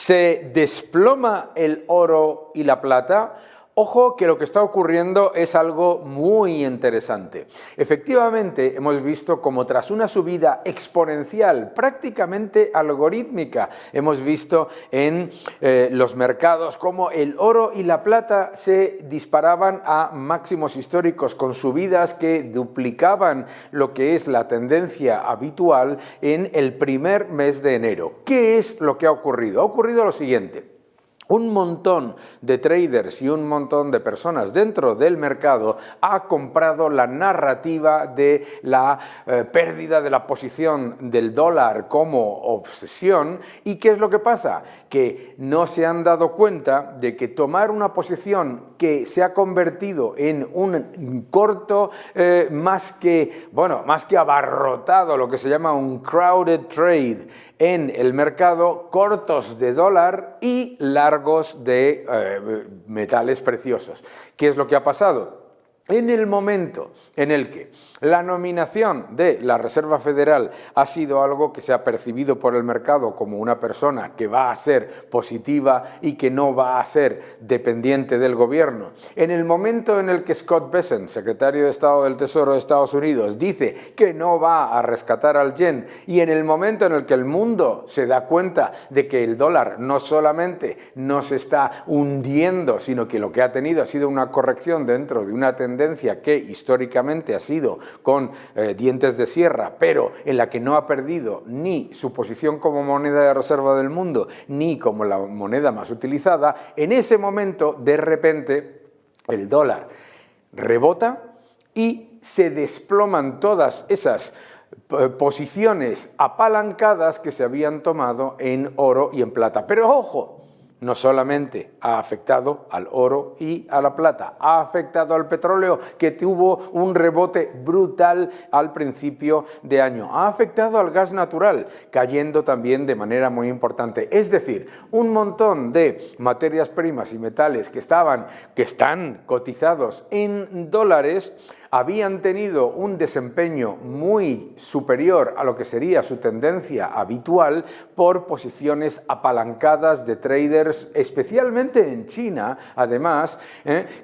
¿Se desploma el oro y la plata? Ojo que lo que está ocurriendo es algo muy interesante. Efectivamente, hemos visto como tras una subida exponencial, prácticamente algorítmica, hemos visto en los mercados como el oro y la plata se disparaban a máximos históricos con subidas que duplicaban lo que es la tendencia habitual en el primer mes de enero. ¿Qué es lo que ha ocurrido? Ha ocurrido lo siguiente. Un montón de traders y un montón de personas dentro del mercado ha comprado la narrativa de la pérdida de la posición del dólar como obsesión. ¿Y qué es lo que pasa? Que no se han dado cuenta de que tomar una posición que se ha convertido en un corto más que abarrotado, lo que se llama un crowded trade en el mercado, cortos de dólar y largos de metales preciosos. ¿Qué es lo que ha pasado? En el momento en el que la nominación de la Reserva Federal ha sido algo que se ha percibido por el mercado como una persona que va a ser positiva y que no va a ser dependiente del gobierno, en el momento en el que Scott Bessent, secretario de Estado del Tesoro de Estados Unidos, dice que no va a rescatar al yen, y en el momento en el que el mundo se da cuenta de que el dólar no solamente no se está hundiendo, sino que lo que ha tenido ha sido una corrección dentro de una tendencia que históricamente ha sido con dientes de sierra, pero en la que no ha perdido ni su posición como moneda de reserva del mundo, ni como la moneda más utilizada, en ese momento, de repente, el dólar rebota y se desploman todas esas posiciones apalancadas que se habían tomado en oro y en plata. Pero ojo, no solamente ha afectado al oro y a la plata, ha afectado al petróleo, que tuvo un rebote brutal al principio de año, ha afectado al gas natural, cayendo también de manera muy importante. Es decir, un montón de materias primas y metales que están cotizados en dólares, habían tenido un desempeño muy superior a lo que sería su tendencia habitual por posiciones apalancadas de traders, especialmente en China, además,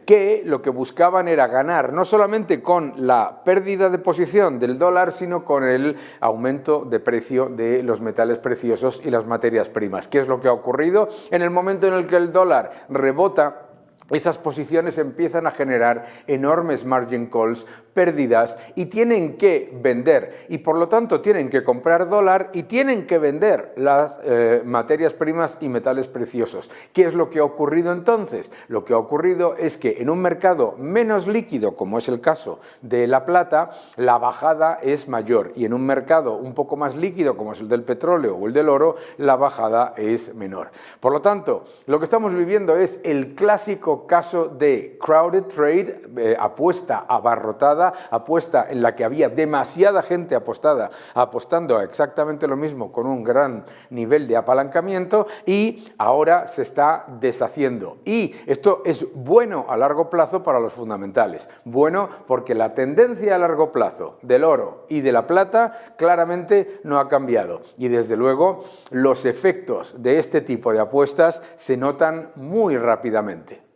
que lo que buscaban era ganar no solamente con la pérdida de posición del dólar, sino con el aumento de precio de los metales preciosos y las materias primas. ¿Qué es lo que ha ocurrido? En el momento en el que el dólar rebota, esas posiciones empiezan a generar enormes margin calls, pérdidas, y tienen que vender, y por lo tanto tienen que comprar dólar y tienen que vender las materias primas y metales preciosos. ¿Qué es lo que ha ocurrido entonces? Lo que ha ocurrido es que en un mercado menos líquido, como es el caso de la plata, la bajada es mayor, y en un mercado un poco más líquido, como es el del petróleo o el del oro, la bajada es menor. Por lo tanto, lo que estamos viviendo es el clásico caso de crowded trade, apuesta abarrotada, apuesta en la que había demasiada gente apostando a exactamente lo mismo con un gran nivel de apalancamiento, y ahora se está deshaciendo. Y esto es bueno a largo plazo para los fundamentales. Bueno porque la tendencia a largo plazo del oro y de la plata claramente no ha cambiado. Y desde luego los efectos de este tipo de apuestas se notan muy rápidamente.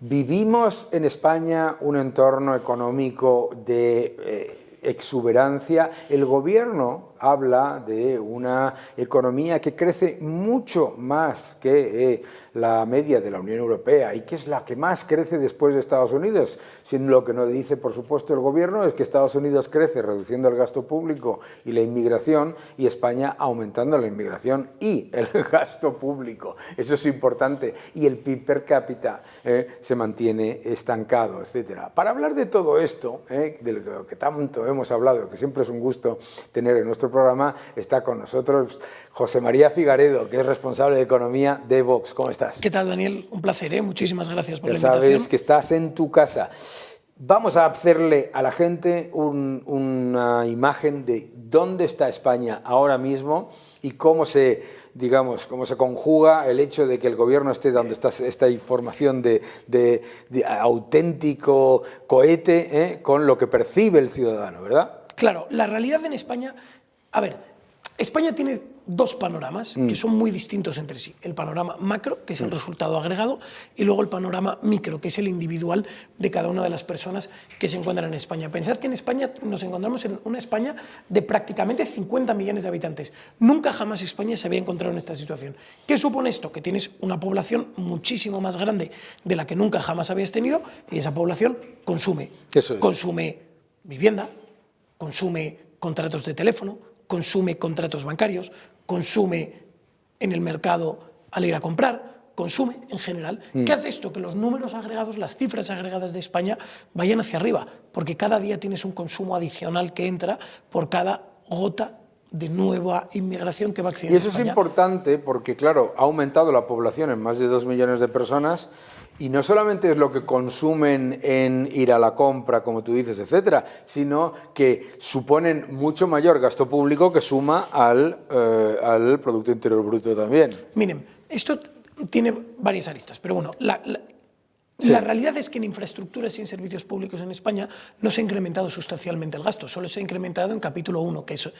Vivimos en España un entorno económico de exuberancia. El gobierno habla de una economía que crece mucho más que la media de la Unión Europea y que es la que más crece después de Estados Unidos. Lo que no dice, por supuesto, el gobierno es que Estados Unidos crece reduciendo el gasto público y la inmigración, y España aumentando la inmigración y el gasto público. Eso es importante. Y el PIB per cápita se mantiene estancado, etc. Para hablar de todo esto, de lo que tanto hemos hablado, que siempre es un gusto tener en nuestro programa, está con nosotros José María Figaredo, que es responsable de Economía de Vox. ¿Cómo estás? ¿Qué tal, Daniel? Un placer, muchísimas gracias por la invitación. invitación. Sabes que estás en tu casa. Vamos a hacerle a la gente una imagen de dónde está España ahora mismo y cómo se conjuga el hecho de que el gobierno esté dando esta información de auténtico cohete con lo que percibe el ciudadano, ¿verdad? Claro, la realidad en España, a ver, España tiene dos panoramas que son muy distintos entre sí. El panorama macro, que es el resultado agregado, y luego el panorama micro, que es el individual de cada una de las personas que se encuentran en España. Pensad que en España nos encontramos en una España de prácticamente 50 millones de habitantes. Nunca jamás España se había encontrado en esta situación. ¿Qué supone esto? Que tienes una población muchísimo más grande de la que nunca jamás habías tenido, y esa población consume. Eso es. Consume vivienda, consume contratos de teléfono, consume contratos bancarios, consume en el mercado al ir a comprar, consume en general. ¿Qué hace esto? Que los números agregados, las cifras agregadas de España vayan hacia arriba, porque cada día tienes un consumo adicional que entra por cada gota de nueva inmigración que va accediendo Y eso a España. es importante porque, claro, ha aumentado la población en más de 2 millones de personas y no solamente es lo que consumen en ir a la compra, como tú dices, etcétera, sino que suponen mucho mayor gasto público que suma al Producto Interior Bruto también. Miren, esto tiene varias aristas, pero bueno, la realidad es que en infraestructuras y en servicios públicos en España no se ha incrementado sustancialmente el gasto, solo se ha incrementado en capítulo 1, que es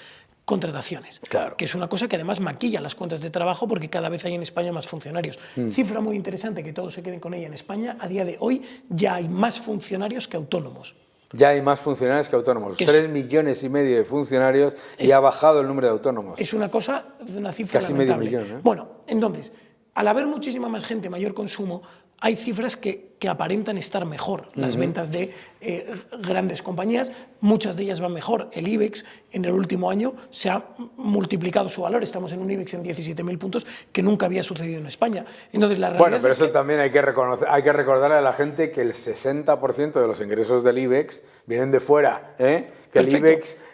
contrataciones, Claro. que es una cosa que además maquilla las cuentas de trabajo porque cada vez hay en España más funcionarios. Cifra muy interesante, que todos se queden con ella, en España a día de hoy ya hay más funcionarios que autónomos. Ya hay más funcionarios que autónomos. 3,5 millones de funcionarios y ha bajado el número de autónomos. Es una cosa, una cifra Casi lamentable. medio millón, ¿eh? Bueno, entonces, al haber muchísima más gente, mayor consumo, hay cifras que aparentan estar mejor. Las ventas de grandes compañías, muchas de ellas van mejor. El IBEX en el último año se ha multiplicado su valor. Estamos en un IBEX en 17.000 puntos que nunca había sucedido en España. Entonces, la realidad Bueno, pero es eso que también hay que recordarle a la gente que el 60% de los ingresos del IBEX vienen de fuera, ¿eh? Que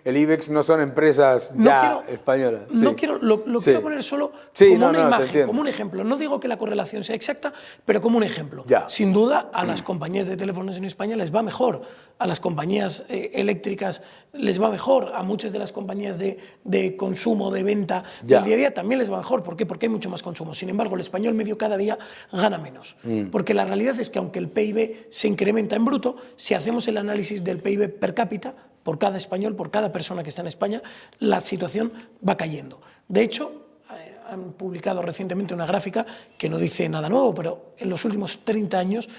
el IBEX no son empresas ya españolas. Sí. No quiero, lo quiero poner solo Sí, como una te imagen, entiendo. como un ejemplo. No digo que la correlación sea exacta, pero como un ejemplo. Ya. Sin duda, a las compañías de teléfonos en España les va mejor, a las compañías eléctricas les va mejor, a muchas de las compañías de consumo, de venta del día a día también les va mejor. ¿Por qué? Porque hay mucho más consumo. Sin embargo, el español medio cada día gana menos. Porque la realidad es que aunque el PIB se incrementa en bruto, si hacemos el análisis del PIB per cápita, por cada español, por cada persona que está en España, la situación va cayendo. De hecho, han publicado recientemente una gráfica que no dice nada nuevo, pero en los últimos 30 años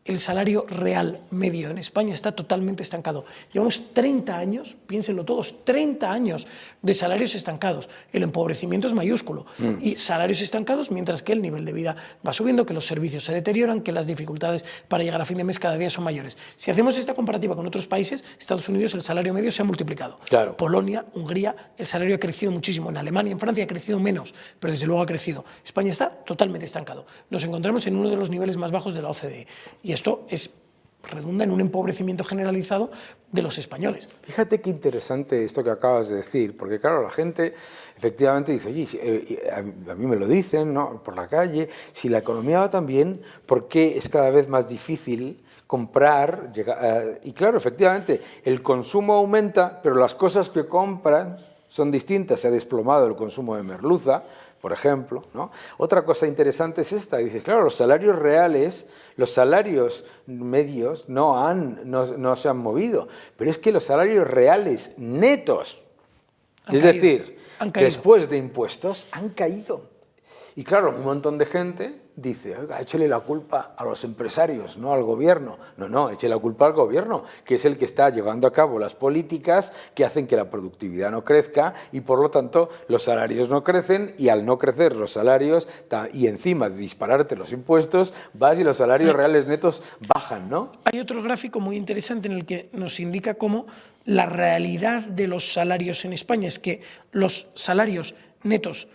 el salario real medio en España está totalmente estancado. Llevamos 30 años, piénsenlo todos, 30 años de salarios estancados. El empobrecimiento es mayúsculo. Y salarios estancados mientras que el nivel de vida va subiendo, que los servicios se deterioran, que las dificultades para llegar a fin de mes cada día son mayores. Si hacemos esta comparativa con otros países, Estados Unidos el salario medio se ha multiplicado. Claro. Polonia, Hungría, el salario ha crecido muchísimo. En Alemania, en Francia ha crecido menos, pero desde luego ha crecido. España está totalmente estancado. Nos encontramos en uno de los niveles más bajos de la OCDE. Y esto redunda en un empobrecimiento generalizado de los españoles. Fíjate qué interesante esto que acabas de decir, porque claro, la gente efectivamente dice, oye, a mí me lo dicen, ¿no?, por la calle, si la economía va tan bien, ¿por qué es cada vez más difícil comprar? Y claro, efectivamente, el consumo aumenta, pero las cosas que compran son distintas. Se ha desplomado el consumo de merluza, por ejemplo, ¿no? Otra cosa interesante es esta, dices, claro, los salarios reales, los salarios medios no se han movido, pero es que los salarios reales netos, decir, después de impuestos, han caído. Y claro, un montón de gente dice, oiga, échele la culpa a los empresarios, no al gobierno. No, échele la culpa al gobierno, que es el que está llevando a cabo las políticas que hacen que la productividad no crezca y por lo tanto los salarios no crecen, y al no crecer los salarios y encima de dispararte los impuestos, vas y los salarios reales netos bajan, ¿no? Hay otro gráfico muy interesante en el que nos indica cómo la realidad de los salarios en España es que los salarios netos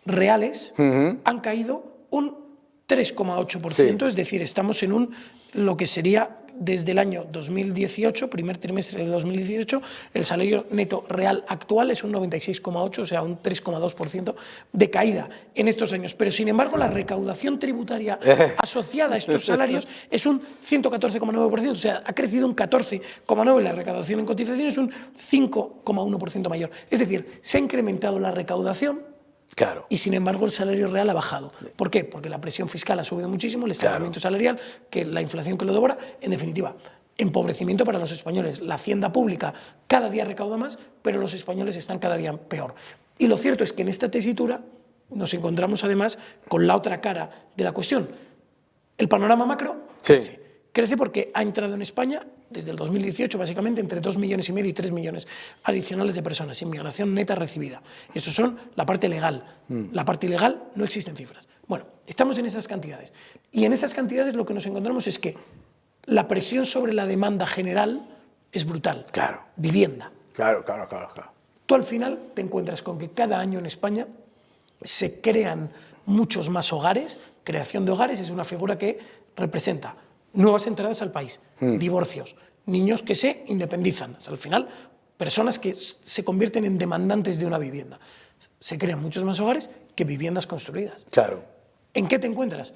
reales han caído un 3,8%, es decir, estamos en lo que sería desde el año 2018, primer trimestre de 2018, el salario neto real actual es un 96,8, o sea, un 3,2% de caída en estos años. Pero, sin embargo, la recaudación tributaria asociada a estos salarios es un 114,9%, o sea, ha crecido un 14,9%, la recaudación en cotizaciones es un 5,1% mayor. Es decir, se ha incrementado la recaudación. Claro. Y sin embargo el salario real ha bajado. ¿Por qué? Porque la presión fiscal ha subido muchísimo, el estancamiento salarial, que la inflación que lo devora, en definitiva. empobrecimiento para los españoles. La hacienda pública cada día recauda más, pero los españoles están cada día peor. Y lo cierto es que en esta tesitura nos encontramos además con la otra cara de la cuestión. El panorama macro crece porque ha entrado en España desde el 2018 básicamente entre 2,5 millones y 3 millones adicionales de personas, inmigración neta recibida. Estos son la parte legal. La parte ilegal no existen cifras. Bueno, estamos en esas cantidades. Y en esas cantidades lo que nos encontramos es que la presión sobre la demanda general es brutal. Claro. Vivienda. Claro. Tú al final te encuentras con que cada año en España se crean muchos más hogares. Creación de hogares es una figura que representa nuevas entradas al país, divorcios, niños que se independizan. O sea, al final, personas que se convierten en demandantes de una vivienda. Se crean muchos más hogares que viviendas construidas. Claro. ¿En qué te encuentras?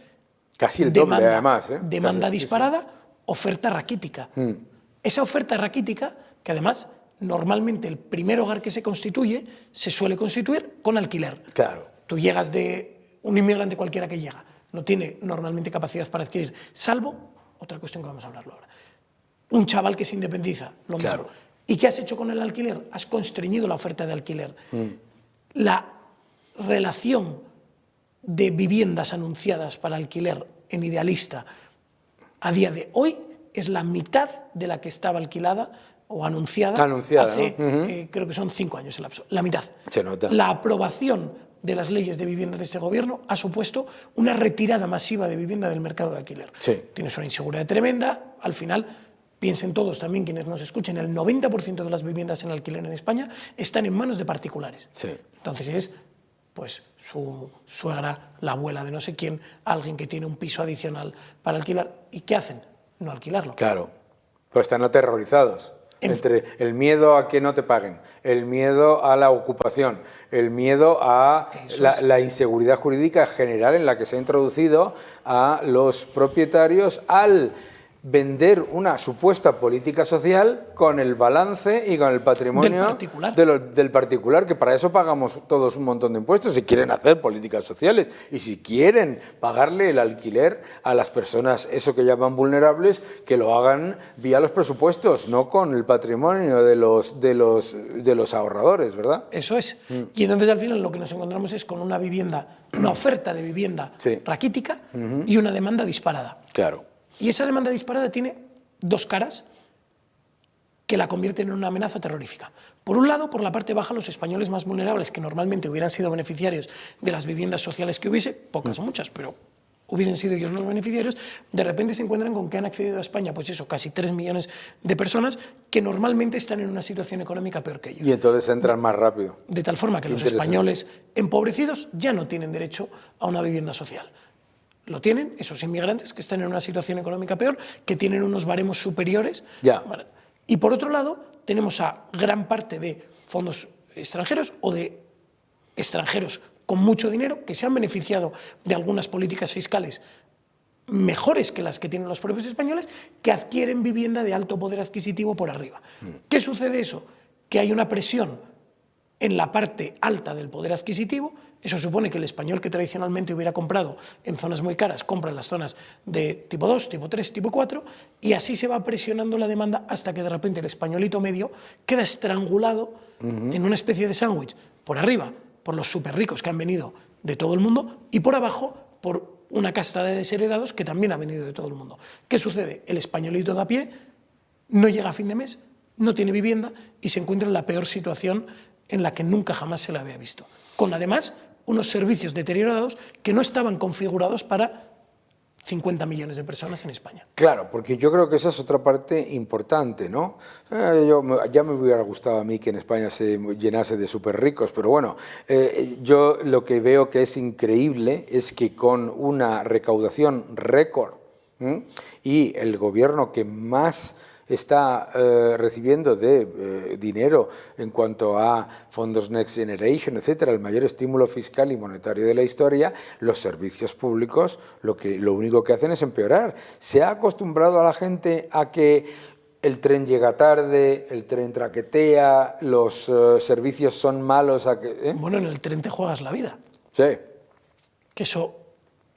Casi el doble, además. Demanda Casi, disparada, oferta raquítica. Esa oferta raquítica, que además normalmente el primer hogar que se constituye se suele constituir con alquiler. Claro. Tú llegas de un inmigrante cualquiera que llega, no tiene normalmente capacidad para adquirir, salvo, otra cuestión que vamos a hablarlo ahora, un chaval que se independiza, lo mismo. ¿Y qué has hecho con el alquiler? Has constreñido la oferta de alquiler. La relación de viviendas anunciadas para alquiler en Idealista a día de hoy es la mitad de la que estaba alquilada o anunciada hace, ¿no? Creo que son 5 años el lapso, la mitad. Se nota. La aprobación de las leyes de vivienda de este gobierno ha supuesto una retirada masiva de vivienda del mercado de alquiler. Tienes una inseguridad tremenda, al final, piensen todos también quienes nos escuchen, el 90% de las viviendas en alquiler en España están en manos de particulares. Entonces es pues su suegra, la abuela de no sé quién, alguien que tiene un piso adicional para alquilar. ¿Y qué hacen? No alquilarlo. Claro, pues están aterrorizados. Entre el miedo a que no te paguen, el miedo a la ocupación, el miedo a la inseguridad jurídica general en la que se ha introducido a los propietarios al vender una supuesta política social con el balance y con el patrimonio del particular, que para eso pagamos todos un montón de impuestos, si quieren hacer políticas sociales y si quieren pagarle el alquiler a las personas, eso que llaman vulnerables, que lo hagan vía los presupuestos, no con el patrimonio de los ahorradores, ¿verdad? Eso es. Y entonces al final lo que nos encontramos es con una vivienda, una oferta de vivienda raquítica y una demanda disparada. Claro. Y esa demanda disparada tiene dos caras que la convierten en una amenaza terrorífica. Por un lado, por la parte baja, los españoles más vulnerables, que normalmente hubieran sido beneficiarios de las viviendas sociales que hubiese, pocas o muchas, pero hubiesen sido ellos los beneficiarios, de repente se encuentran con que han accedido a España, pues eso, casi 3 millones de personas que normalmente están en una situación económica peor que ellos. Y entonces entran más rápido. De tal forma que los españoles empobrecidos ya no tienen derecho a una vivienda social. Lo tienen esos inmigrantes que están en una situación económica peor, que tienen unos baremos superiores. Y por otro lado, tenemos a gran parte de fondos extranjeros o de extranjeros con mucho dinero que se han beneficiado de algunas políticas fiscales mejores que las que tienen los propios españoles, que adquieren vivienda de alto poder adquisitivo por arriba. ¿Qué sucede eso? Que hay una presión en la parte alta del poder adquisitivo. Eso supone que el español que tradicionalmente hubiera comprado en zonas muy caras, compra en las zonas de tipo 2, tipo 3, tipo 4, y así se va presionando la demanda hasta que de repente el españolito medio queda estrangulado en una especie de sándwich, por arriba, por los súper ricos que han venido de todo el mundo, y por abajo, por una casta de desheredados que también ha venido de todo el mundo. ¿Qué sucede? El españolito de a pie no llega a fin de mes, no tiene vivienda y se encuentra en la peor situación en la que nunca jamás se la había visto. Con además unos servicios deteriorados que no estaban configurados para 50 millones de personas en España. Claro, porque yo creo que esa es otra parte importante, ¿no? Ya me hubiera gustado a mí que en España se llenase de súper ricos, pero bueno, yo lo que veo que es increíble es que con una recaudación récord y el gobierno que más está recibiendo de dinero en cuanto a fondos Next Generation, etcétera, el mayor estímulo fiscal y monetario de la historia, los servicios públicos lo único que hacen es empeorar. Se ha acostumbrado a la gente a que el tren llega tarde, el tren traquetea, los servicios son malos. Bueno, en el tren te juegas la vida. Sí. Que eso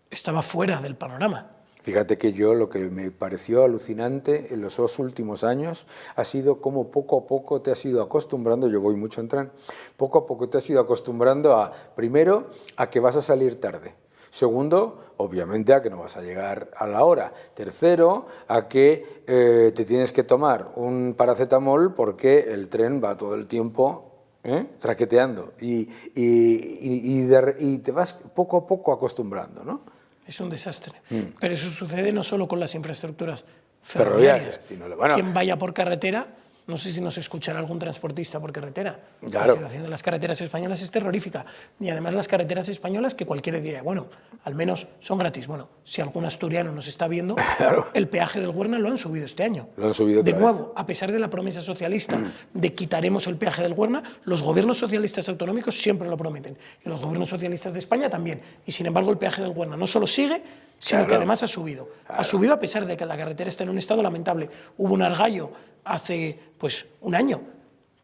estaba fuera del panorama. Fíjate que yo lo que me pareció alucinante en los 2 últimos años ha sido cómo poco a poco te has ido acostumbrando, yo voy mucho en tren, poco a poco te has ido acostumbrando a, primero, a que vas a salir tarde. Segundo, obviamente a que no vas a llegar a la hora. Tercero, a que te tienes que tomar un paracetamol porque el tren va todo el tiempo traqueteando y te vas poco a poco acostumbrando, ¿no? Es un desastre. Pero eso sucede no solo con las infraestructuras Ferroviarias, ferroviarias. sino, bueno, Quien vaya por carretera, no sé si nos escuchará algún transportista por carretera. Claro. La situación de las carreteras españolas es terrorífica. Y además las carreteras españolas, que cualquiera diría, bueno, al menos son gratis. Bueno, si algún asturiano nos está viendo, Claro. el peaje del Huerna lo han subido este año. Lo han subido de otra nuevo, a pesar de la promesa socialista de quitaremos el peaje del Huerna, los gobiernos socialistas autonómicos siempre lo prometen. Y los gobiernos socialistas de España también. Y sin embargo, el peaje del Huerna no solo sigue, sino Claro. que además ha subido. Claro. Ha subido a pesar de que la carretera está en un estado lamentable. Hubo un argallo hace pues un año.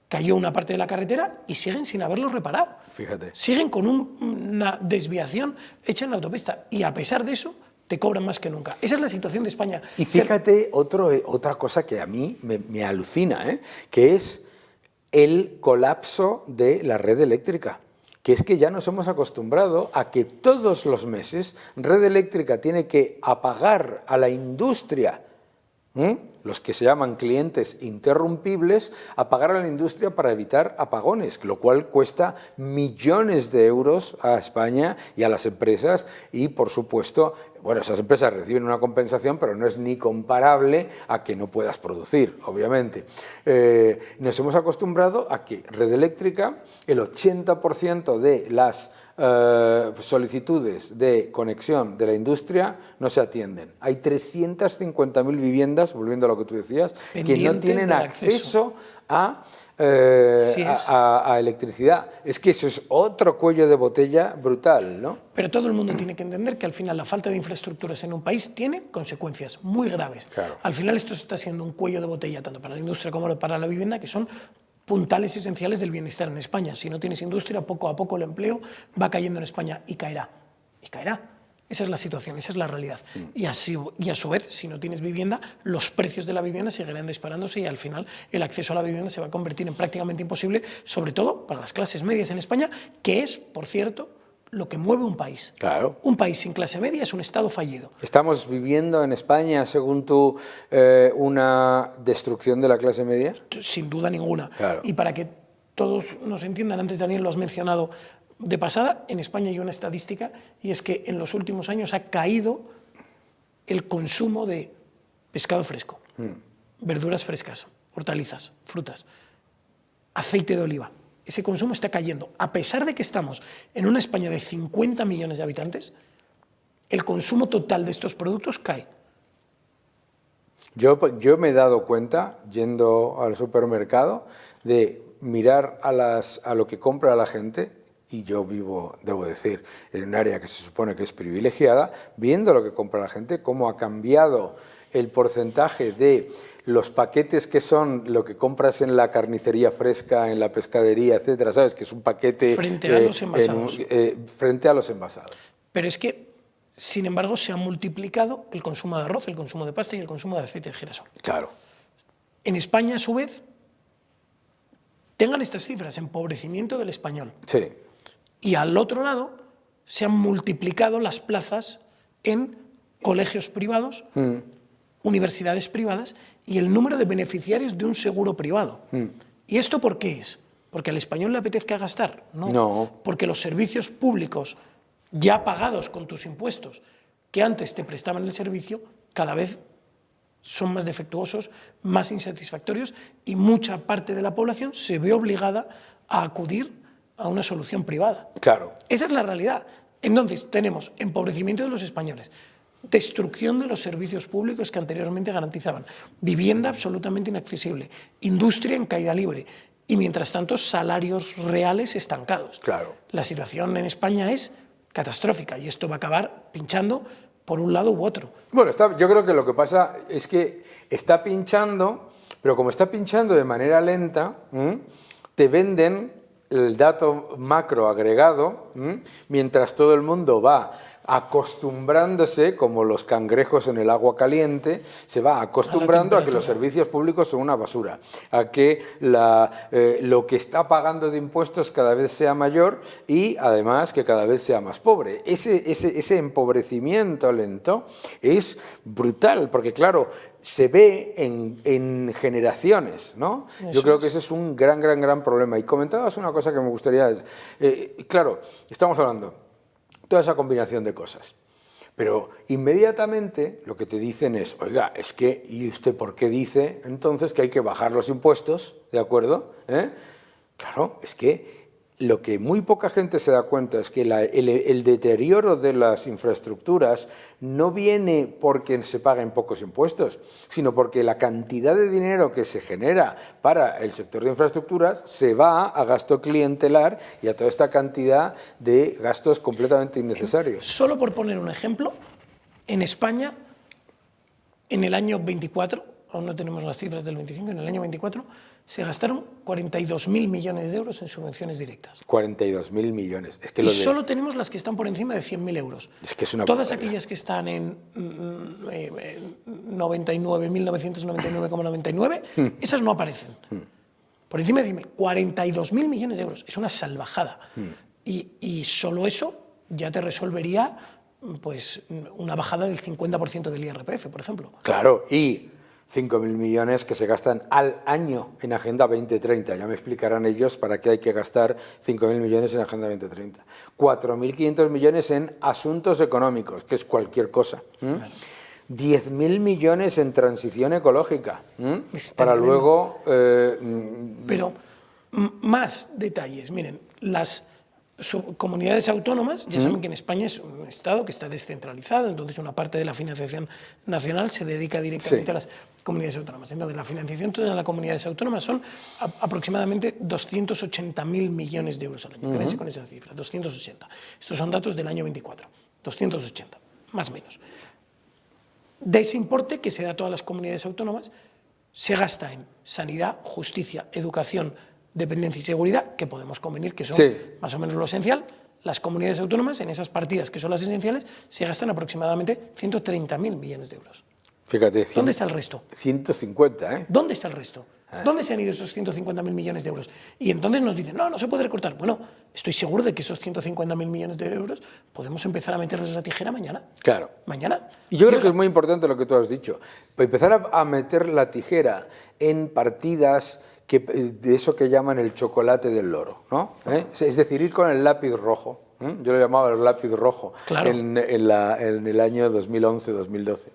Cayó una parte de la carretera y siguen sin haberlo reparado. Fíjate. Siguen con una desviación hecha en la autopista. Y a pesar de eso, te cobran más que nunca. Esa es la situación de España. Y fíjate otra cosa que a mí me alucina, que es el colapso de la red eléctrica. Que es que ya nos hemos acostumbrado a que todos los meses Red Eléctrica tiene que apagar a la industria, los que se llaman clientes interrumpibles, apagar a la industria para evitar apagones, lo cual cuesta millones de euros a España y a las empresas y, por supuesto, bueno, esas empresas reciben una compensación, pero no es ni comparable a que no puedas producir, obviamente. Nos hemos acostumbrado a que Red Eléctrica, el 80% de las solicitudes de conexión de la industria no se atienden. Hay 350.000 viviendas, volviendo a lo que tú decías, que no tienen acceso a electricidad. Es que eso es otro cuello de botella brutal, ¿no? Pero todo el mundo tiene que entender que al final la falta de infraestructuras en un país tiene consecuencias muy graves. Claro. Al final esto está siendo un cuello de botella tanto para la industria como para la vivienda, que son puntales esenciales del bienestar en España. Si no tienes industria, poco a poco el empleo va cayendo en España y caerá. Y caerá. Esa es la situación, esa es la realidad. Y a su vez, si no tienes vivienda, los precios de la vivienda seguirán disparándose y al final el acceso a la vivienda se va a convertir en prácticamente imposible, sobre todo para las clases medias en España, que es, por cierto, lo que mueve un país. Claro. Un país sin clase media es un Estado fallido. ¿Estamos viviendo en España, según tú, una destrucción de la clase media? Sin duda ninguna. Claro. Y para que todos nos entiendan, antes Daniel lo has mencionado de pasada, en España hay una estadística y es que en los últimos años ha caído el consumo de pescado fresco, verduras frescas, hortalizas, frutas, aceite de oliva. Ese consumo está cayendo. A pesar de que estamos en una España de 50 millones de habitantes, el consumo total de estos productos cae. Yo me he dado cuenta, yendo al supermercado, de mirar a lo que compra la gente, y yo vivo, debo decir, en un área que se supone que es privilegiada, viendo lo que compra la gente, cómo ha cambiado el porcentaje de los paquetes que son lo que compras en la carnicería fresca, en la pescadería, etcétera, ¿sabes? Que es un paquete... Frente a los envasados. Frente a los envasados. Pero es que, sin embargo, se ha multiplicado el consumo de arroz, el consumo de pasta y el consumo de aceite de girasol. Claro. En España, a su vez, tengan estas cifras, empobrecimiento del español. Sí. Y al otro lado, se han multiplicado las plazas en colegios privados, universidades privadas y el número de beneficiarios de un seguro privado. ¿Y esto por qué es? ¿Porque al español le apetezca gastar? No. Porque los servicios públicos ya pagados con tus impuestos, que antes te prestaban el servicio, cada vez son más defectuosos, más insatisfactorios y mucha parte de la población se ve obligada a acudir a una solución privada. Claro. Esa es la realidad. Entonces tenemos empobrecimiento de los españoles, destrucción de los servicios públicos que anteriormente garantizaban, vivienda absolutamente inaccesible, industria en caída libre y, mientras tanto, salarios reales estancados. Claro. La situación en España es catastrófica y esto va a acabar pinchando por un lado u otro. Bueno, yo creo que lo que pasa es que está pinchando, pero como está pinchando de manera lenta, te venden el dato macro agregado, mientras todo el mundo va acostumbrándose, como los cangrejos en el agua caliente, se va acostumbrando a que los servicios públicos son una basura, a que lo que está pagando de impuestos cada vez sea mayor y además que cada vez sea más pobre. Ese empobrecimiento lento es brutal, porque claro, se ve en generaciones, ¿no? Yo creo que ese es un gran problema. Y comentabas una cosa que me gustaría... claro, estamos hablando toda esa combinación de cosas. Pero inmediatamente lo que te dicen es, oiga, es que, ¿y usted por qué dice entonces que hay que bajar los impuestos? ¿De acuerdo? Claro, es que lo que muy poca gente se da cuenta es que el deterioro de las infraestructuras no viene porque se paguen pocos impuestos, sino porque la cantidad de dinero que se genera para el sector de infraestructuras se va a gasto clientelar y a toda esta cantidad de gastos completamente innecesarios. Solo por poner un ejemplo, en España, en el año 24, aún no tenemos las cifras del 25, en el año 24 se gastaron 42.000 millones de euros en subvenciones directas. 42.000 millones. Es que solo tenemos las que están por encima de 100.000 euros. Es que es una Todas barbaridad. aquellas que están en 99.999,99, esas no aparecen. Por encima de 42.000 millones de euros. Es una salvajada. Y solo eso ya te resolvería pues, una bajada del 50% del IRPF, por ejemplo. Claro, y 5.000 millones que se gastan al año en Agenda 2030. Ya me explicarán ellos para qué hay que gastar 5.000 millones en Agenda 2030. 4.500 millones en asuntos económicos, que es cualquier cosa. Claro. 10.000 millones en transición ecológica, para luego... Pero más detalles. Miren, las comunidades autónomas, ya saben que en España es un Estado que está descentralizado, entonces una parte de la financiación nacional se dedica directamente a las comunidades autónomas. Entonces la financiación de las comunidades autónomas son aproximadamente 280.000 millones de euros al año. Quédense con esa cifra, 280. Estos son datos del año 24, 280, más o menos. De ese importe que se da a todas las comunidades autónomas, se gasta en sanidad, justicia, educación, dependencia y seguridad, que podemos convenir que son más o menos lo esencial. Las comunidades autónomas, en esas partidas que son las esenciales, se gastan aproximadamente 130.000 millones de euros. Fíjate, ¿Dónde está el resto? 150, ¿eh? ¿Dónde está el resto? ¿Dónde se han ido esos 150.000 millones de euros? Y entonces nos dicen, no se puede recortar. Bueno, estoy seguro de que esos 150.000 millones de euros podemos empezar a meterles la tijera mañana. Claro. Mañana. Y yo creo que es muy importante lo que tú has dicho. Empezar a meter la tijera en partidas de eso que llaman el chocolate del loro, ¿no? Es decir, ir con el lápiz rojo. Yo lo llamaba el lápiz rojo en el año 2011-2012.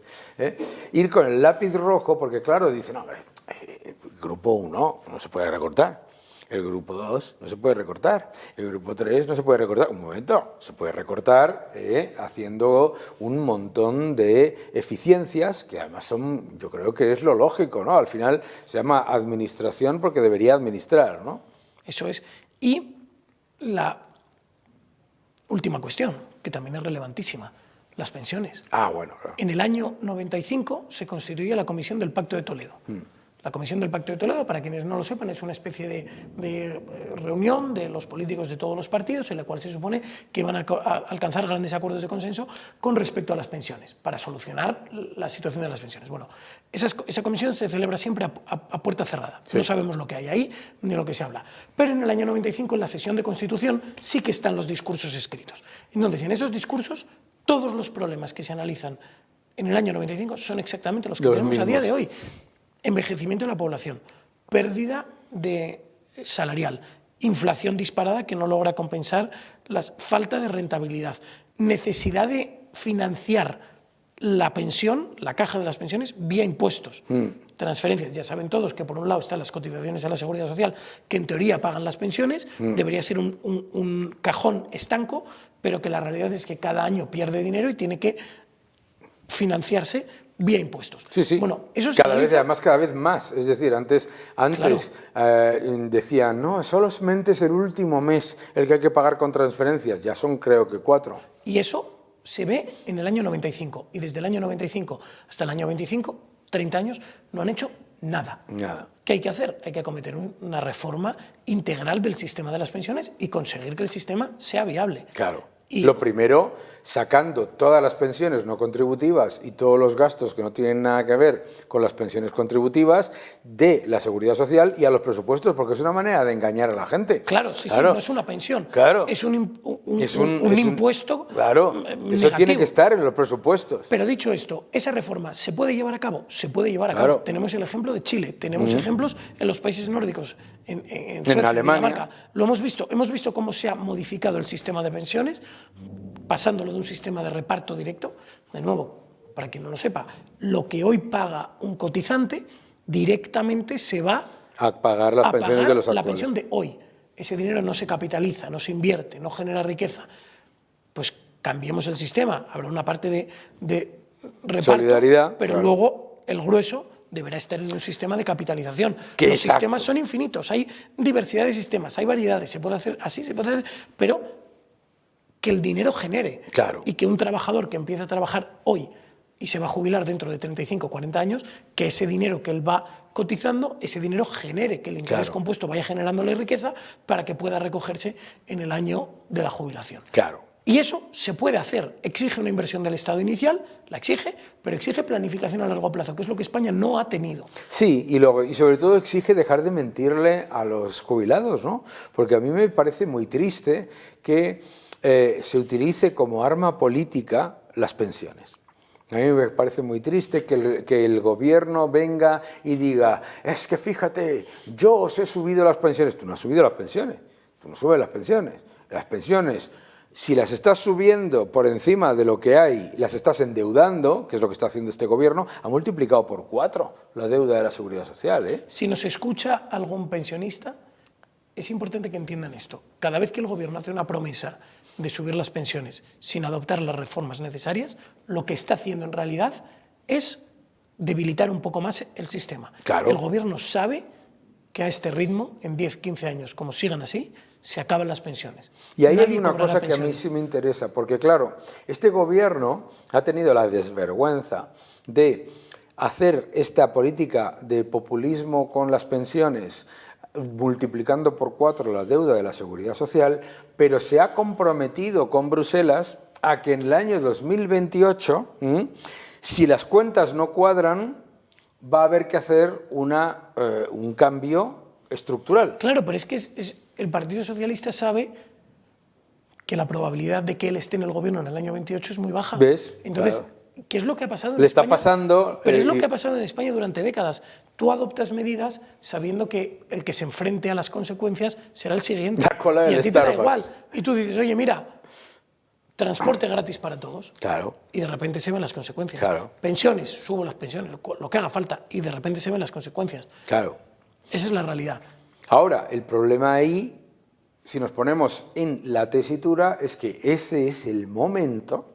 Ir con el lápiz rojo porque, claro, dicen, no, el grupo 1 no se puede recortar, el grupo 2 no se puede recortar, el grupo 3 no se puede recortar. Un momento, se puede recortar haciendo un montón de eficiencias que además son, yo creo que es lo lógico, ¿no? Al final se llama administración porque debería administrar, ¿no? Eso es. Y la última cuestión, que también es relevantísima, las pensiones. Ah, bueno, claro. En el año 95 se constituye la Comisión del Pacto de Toledo. La Comisión del Pacto de Toledo, para quienes no lo sepan, es una especie de reunión de los políticos de todos los partidos en la cual se supone que van a alcanzar grandes acuerdos de consenso con respecto a las pensiones, para solucionar la situación de las pensiones. Bueno, esa comisión se celebra siempre a puerta cerrada. No sabemos lo que hay ahí ni lo que se habla. Pero en el año 95, en la sesión de Constitución, sí que están los discursos escritos. Entonces, en esos discursos, todos los problemas que se analizan en el año 95 son exactamente los que tenemos a día de hoy. Envejecimiento de la población, pérdida salarial, inflación disparada que no logra compensar la falta de rentabilidad, necesidad de financiar la pensión, la caja de las pensiones, vía impuestos, transferencias. Ya saben todos que por un lado están las cotizaciones a la Seguridad Social, que en teoría pagan las pensiones, debería ser un cajón estanco, pero que la realidad es que cada año pierde dinero y tiene que financiarse vía impuestos. Sí. Bueno, eso además cada vez más. Es decir, antes decían, no, solamente es el último mes el que hay que pagar con transferencias. Ya son, creo que 4. Y eso se ve en el año 95. Y desde el año 95 hasta el año 25, 30 años, no han hecho Nada. Nada. ¿Qué hay que hacer? Hay que acometer una reforma integral del sistema de las pensiones y conseguir que el sistema sea viable. Claro. Y lo primero, sacando todas las pensiones no contributivas y todos los gastos que no tienen nada que ver con las pensiones contributivas de la Seguridad Social y a los presupuestos, porque es una manera de engañar a la gente. Claro, sí, sí, no es una pensión. Claro. Es un impuesto Claro, negativo. eso tiene que estar en los presupuestos. Pero dicho esto, ¿esa reforma se puede llevar a cabo? Se puede llevar a cabo. Tenemos el ejemplo de Chile, tenemos ejemplos en los países nórdicos, en Suecia, en Alemania. Dinamarca. Lo hemos visto cómo se ha modificado el sistema de pensiones, pasándolo de un sistema de reparto directo. De nuevo, para quien no lo sepa, lo que hoy paga un cotizante directamente se va a pagar las pensiones de los actuales. La pensión de hoy. Ese dinero no se capitaliza, no se invierte, no genera riqueza. Pues cambiemos el sistema. Habrá una parte de reparto, solidaridad, pero luego el grueso deberá estar en un sistema de capitalización. Los sistemas son infinitos, hay diversidad de sistemas, hay variedades, se puede hacer así, se puede hacer, pero que el dinero genere. Claro. Y que un trabajador que empieza a trabajar hoy y se va a jubilar dentro de 35 o 40 años, que ese dinero que él va cotizando, ese dinero genere, que el interés compuesto vaya generándole riqueza para que pueda recogerse en el año de la jubilación. Claro. Y eso se puede hacer. Exige una inversión del Estado inicial, la exige, pero exige planificación a largo plazo, que es lo que España no ha tenido. Sí, y sobre todo exige dejar de mentirle a los jubilados, ¿no? Porque a mí me parece muy triste que se utilice como arma política las pensiones. A mí me parece muy triste que el gobierno venga y diga, es que fíjate, yo os he subido las pensiones. Tú no has subido las pensiones, tú no subes las pensiones. Las pensiones, si las estás subiendo por encima de lo que hay, las estás endeudando, que es lo que está haciendo este gobierno, ha multiplicado por 4 la deuda de la Seguridad Social, ¿eh? Si nos escucha algún pensionista, es importante que entiendan esto. Cada vez que el gobierno hace una promesa de subir las pensiones sin adoptar las reformas necesarias, lo que está haciendo en realidad es debilitar un poco más el sistema. Claro. El gobierno sabe que a este ritmo, en 10, 15 años, como sigan así, se acaban las pensiones. Y ahí hay una cosa que a mí sí me interesa, porque claro, este gobierno ha tenido la desvergüenza de hacer esta política de populismo con las pensiones, multiplicando por 4 la deuda de la Seguridad Social, pero se ha comprometido con Bruselas a que en el año 2028, si las cuentas no cuadran, va a haber que hacer un cambio estructural. Claro, pero es que el Partido Socialista sabe que la probabilidad de que él esté en el gobierno en el año 28 es muy baja. ¿Ves? Entonces, claro. ¿Qué es lo que ha pasado en Le España? está pasando... Pero es lo que ha pasado en España durante décadas. Tú adoptas medidas sabiendo que el que se enfrente a las consecuencias será el siguiente. La cola del y a ti te da Starbucks. igual. Y tú dices, oye, mira, transporte gratis para todos. Claro. Y de repente se ven las consecuencias. Claro. Pensiones, subo las pensiones, lo que haga falta. Y de repente se ven las consecuencias. Claro. Esa es la realidad. Ahora, el problema ahí, si nos ponemos en la tesitura, es que ese es el momento...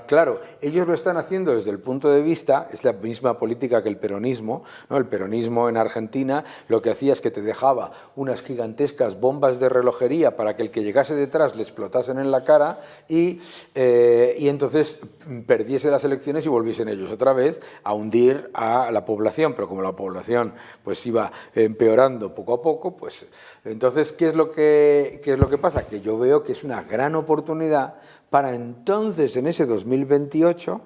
Claro, ellos lo están haciendo desde el punto de vista, es la misma política que el peronismo, ¿no? El peronismo en Argentina lo que hacía es que te dejaba unas gigantescas bombas de relojería para que el que llegase detrás le explotasen en la cara y entonces perdiese las elecciones y volviesen ellos otra vez a hundir a la población, pero como la población pues iba empeorando poco a poco, pues entonces ¿qué es lo que pasa? Que yo veo que es una gran oportunidad para entonces, en ese 2028,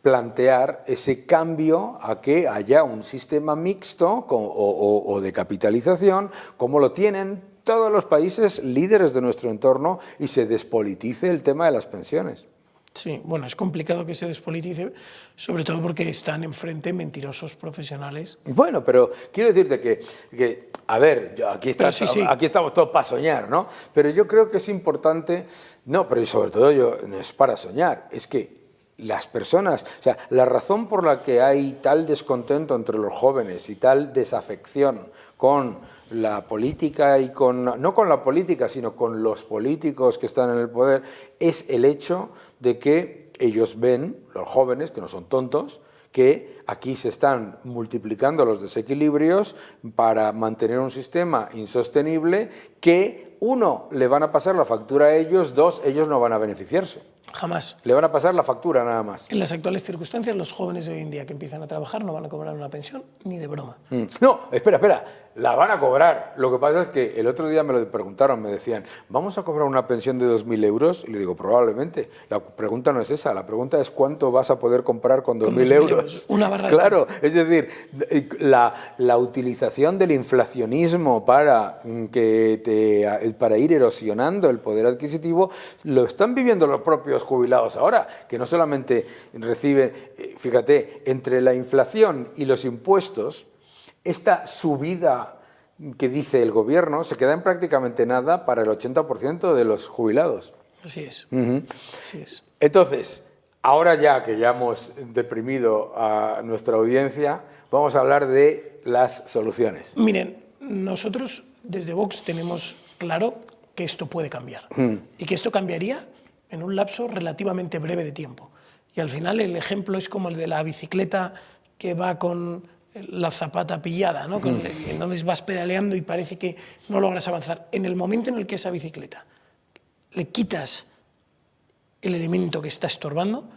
plantear ese cambio a que haya un sistema mixto o de capitalización, como lo tienen todos los países líderes de nuestro entorno, y se despolitice el tema de las pensiones. Sí, bueno, es complicado que se despolitice, sobre todo porque están enfrente mentirosos profesionales. Bueno, pero quiero decirte que a ver, aquí estamos todos para soñar, ¿no? Pero yo creo que es importante, no, pero sobre todo no es para soñar, es que las personas, o sea, la razón por la que hay tal descontento entre los jóvenes y tal desafección con la política y no con la política, sino con los políticos que están en el poder, es el hecho de que ellos ven, los jóvenes, que no son tontos, que aquí se están multiplicando los desequilibrios para mantener un sistema insostenible que, uno, le van a pasar la factura a ellos, dos, ellos no van a beneficiarse. Jamás. Le van a pasar la factura nada más. En las actuales circunstancias, los jóvenes de hoy en día que empiezan a trabajar no van a cobrar una pensión ni de broma. No, espera, la van a cobrar. Lo que pasa es que el otro día me lo preguntaron, me decían, ¿vamos a cobrar una pensión de 2.000 euros? Y le digo, probablemente. La pregunta no es esa, la pregunta es cuánto vas a poder comprar con 2.000 euros. Una barra. Claro, es decir, la utilización del inflacionismo para ir erosionando el poder adquisitivo, lo están viviendo los propios jubilados ahora, que no solamente reciben, fíjate, entre la inflación y los impuestos, esta subida que dice el gobierno se queda en prácticamente nada para el 80% de los jubilados. Así es. Así es. Entonces, ahora ya que ya hemos deprimido a nuestra audiencia, vamos a hablar de las soluciones. Miren, nosotros desde Vox tenemos claro que esto puede cambiar y que esto cambiaría en un lapso relativamente breve de tiempo. Y al final el ejemplo es como el de la bicicleta que va con la zapata pillada, ¿no? Entonces vas pedaleando y parece que no logras avanzar. En el momento en el que esa bicicleta le quitas el elemento que está estorbando,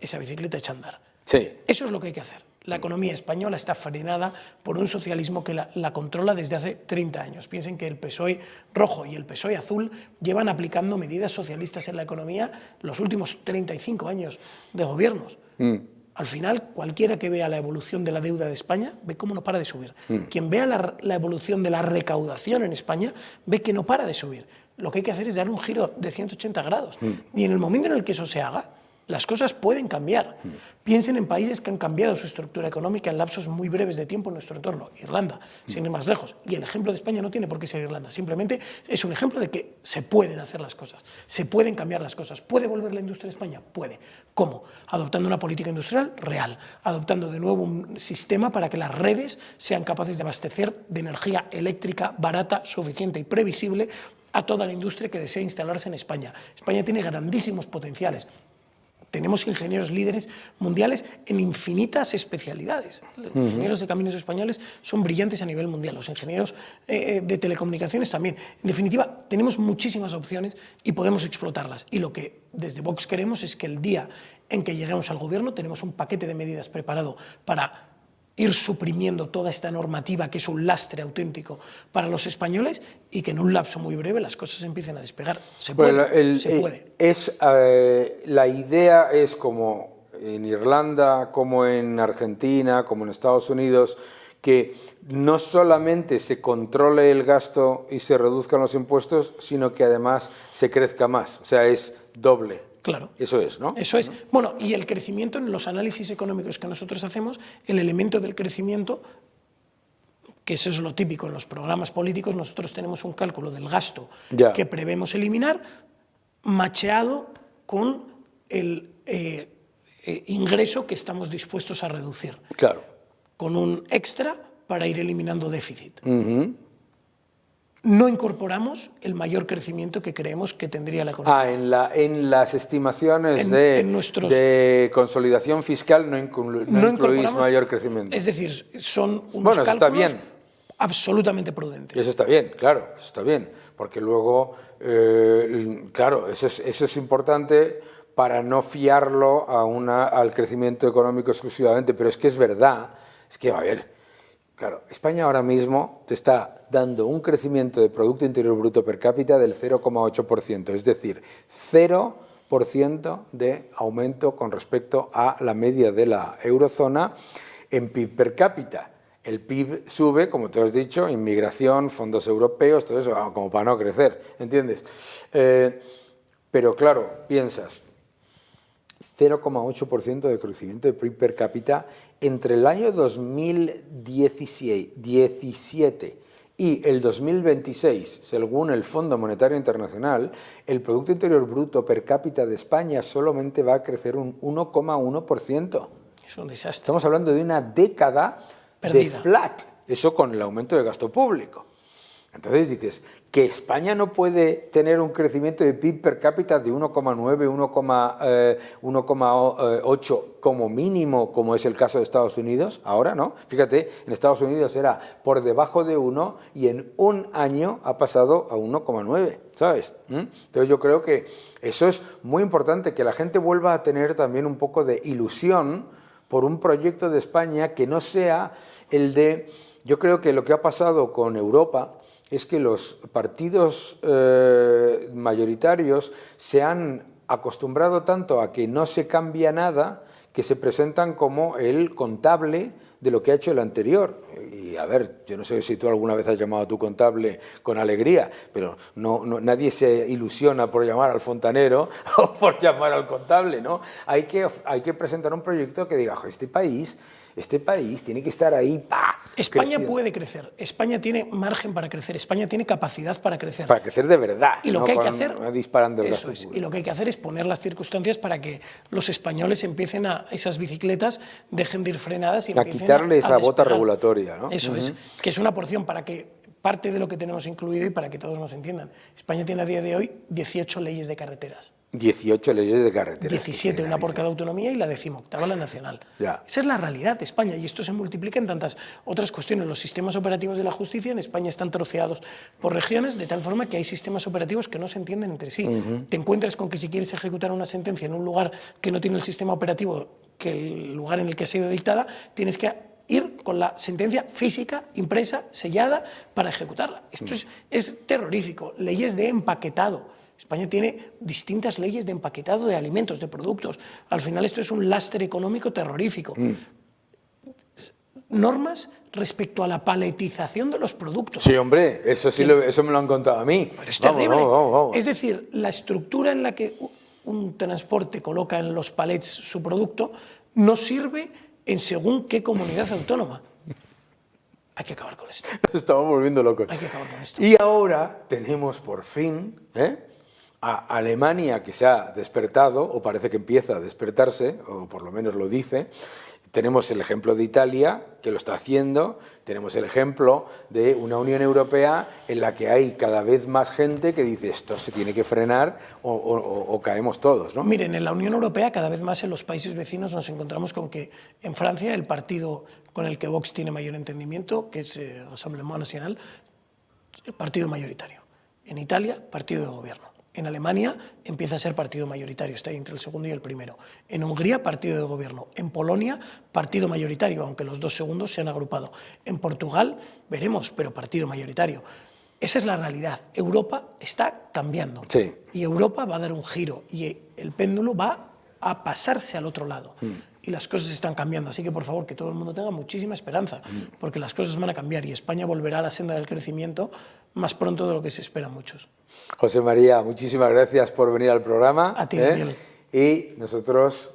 esa bicicleta echa a andar. Sí. Eso es lo que hay que hacer. La economía española está frenada por un socialismo que la controla desde hace 30 años. Piensen que el PSOE rojo y el PSOE azul llevan aplicando medidas socialistas en la economía los últimos 35 años de gobiernos. Al final, cualquiera que vea la evolución de la deuda de España ve cómo no para de subir. Quien vea la evolución de la recaudación en España ve que no para de subir. Lo que hay que hacer es dar un giro de 180 grados. Y en el momento en el que eso se haga, las cosas pueden cambiar. Piensen en países que han cambiado su estructura económica en lapsos muy breves de tiempo en nuestro entorno. Irlanda, sin ir más lejos. Y el ejemplo de España no tiene por qué ser Irlanda. Simplemente es un ejemplo de que se pueden hacer las cosas. Se pueden cambiar las cosas. ¿Puede volver la industria de España? Puede. ¿Cómo? Adoptando una política industrial real. Adoptando de nuevo un sistema para que las redes sean capaces de abastecer de energía eléctrica barata, suficiente y previsible a toda la industria que desee instalarse en España. España tiene grandísimos potenciales. Tenemos ingenieros líderes mundiales en infinitas especialidades. Los ingenieros de caminos españoles son brillantes a nivel mundial, los ingenieros de telecomunicaciones también. En definitiva, tenemos muchísimas opciones y podemos explotarlas. Y lo que desde Vox queremos es que el día en que lleguemos al gobierno tenemos un paquete de medidas preparado para ir suprimiendo toda esta normativa que es un lastre auténtico para los españoles y que en un lapso muy breve las cosas empiecen a despegar. Se puede, se puede. La idea es como en Irlanda, como en Argentina, como en Estados Unidos, que no solamente se controle el gasto y se reduzcan los impuestos, sino que además se crezca más. O sea, es doble. Claro. Eso es, ¿no? Eso es. Bueno, y el crecimiento en los análisis económicos que nosotros hacemos, el elemento del crecimiento, que eso es lo típico en los programas políticos, nosotros tenemos un cálculo del gasto que prevemos eliminar, macheado con el ingreso que estamos dispuestos a reducir. Claro. Con un extra para ir eliminando déficit. No incorporamos el mayor crecimiento que creemos que tendría la economía. En las estimaciones de consolidación fiscal no incluís mayor crecimiento. Es decir, son unos cálculos absolutamente prudentes. Eso está bien, claro, eso está bien, porque luego, claro, eso es importante para no fiarlo al crecimiento económico exclusivamente, pero es que es verdad, es que, a ver, claro, España ahora mismo te está dando un crecimiento de Producto Interior Bruto per cápita del 0,8%, es decir, 0% de aumento con respecto a la media de la eurozona en PIB per cápita. El PIB sube, como te has dicho, inmigración, fondos europeos, todo eso, como para no crecer, ¿entiendes? Pero claro, piensas, 0,8% de crecimiento de PIB per cápita entre el año 2017 y el 2026, según el Fondo Monetario Internacional, el Producto Interior Bruto per cápita de España solamente va a crecer un 1,1%. Es un desastre. Estamos hablando de una década perdida, de flat, eso con el aumento de gasto público. Entonces dices, que España no puede tener un crecimiento de PIB per cápita de 1,9, 1,8 como mínimo, como es el caso de Estados Unidos, ahora, ¿no? Fíjate, en Estados Unidos era por debajo de 1 y en un año ha pasado a 1,9, ¿sabes? Entonces yo creo que eso es muy importante, que la gente vuelva a tener también un poco de ilusión por un proyecto de España que no sea el de... Yo creo que lo que ha pasado con Europa es que los partidos mayoritarios se han acostumbrado tanto a que no se cambia nada que se presentan como el contable de lo que ha hecho el anterior. Y a ver, yo no sé si tú alguna vez has llamado a tu contable con alegría, pero nadie se ilusiona por llamar al fontanero o por llamar al contable, ¿no? Hay que presentar un proyecto que diga, este país tiene que estar ahí, ¡pah! España creciendo. puede crecer, España tiene margen para crecer, España tiene capacidad para crecer. Para crecer de verdad. Y lo no que hay con, que hacer, disparando el eso gasto es, público. y lo que hay que hacer es poner las circunstancias para que los españoles empiecen a, esas bicicletas dejen de ir frenadas y A empiecen quitarle esa bota despegar. regulatoria, ¿no? Eso es, que es una porción para que parte de lo que tenemos incluido y para que todos nos entiendan. España tiene a día de hoy 18 leyes de carreteras. 18 leyes de carretera. 17, una por cada autonomía, y la 18ª la nacional. Ya. Esa es la realidad de España, y esto se multiplica en tantas otras cuestiones. Los sistemas operativos de la justicia en España están troceados por regiones, de tal forma que hay sistemas operativos que no se entienden entre sí. Te encuentras con que si quieres ejecutar una sentencia en un lugar que no tiene el sistema operativo que el lugar en el que ha sido dictada, tienes que ir con la sentencia física, impresa, sellada, para ejecutarla. Esto es terrorífico. Leyes de empaquetado. España tiene distintas leyes de empaquetado de alimentos, de productos. Al final esto es un lastre económico terrorífico. Normas respecto a la paletización de los productos. Sí, hombre, eso sí, eso me lo han contado a mí. Pero es terrible. Vamos. Es decir, la estructura en la que un transporte coloca en los palets su producto no sirve en según qué comunidad autónoma. Hay que acabar con esto. Nos estamos volviendo locos. Hay que acabar con esto. Y ahora tenemos por fin a Alemania, que se ha despertado, o parece que empieza a despertarse, o por lo menos lo dice. Tenemos el ejemplo de Italia, que lo está haciendo. Tenemos el ejemplo de una Unión Europea en la que hay cada vez más gente que dice esto se tiene que frenar o caemos todos, ¿no? Miren, en la Unión Europea, cada vez más en los países vecinos nos encontramos con que en Francia el partido con el que Vox tiene mayor entendimiento, que es Rassemblement National, el partido mayoritario. En Italia, partido de gobierno. En Alemania empieza a ser partido mayoritario, está ahí entre el segundo y el primero. En Hungría, partido de gobierno. En Polonia, partido mayoritario, aunque los dos segundos se han agrupado. En Portugal, veremos, pero partido mayoritario. Esa es la realidad. Europa está cambiando. Sí. Y Europa va a dar un giro y el péndulo va a pasarse al otro lado. Y las cosas están cambiando. Así que, por favor, que todo el mundo tenga muchísima esperanza, porque las cosas van a cambiar y España volverá a la senda del crecimiento más pronto de lo que se esperan muchos. José María, muchísimas gracias por venir al programa. A ti, Daniel. Y nosotros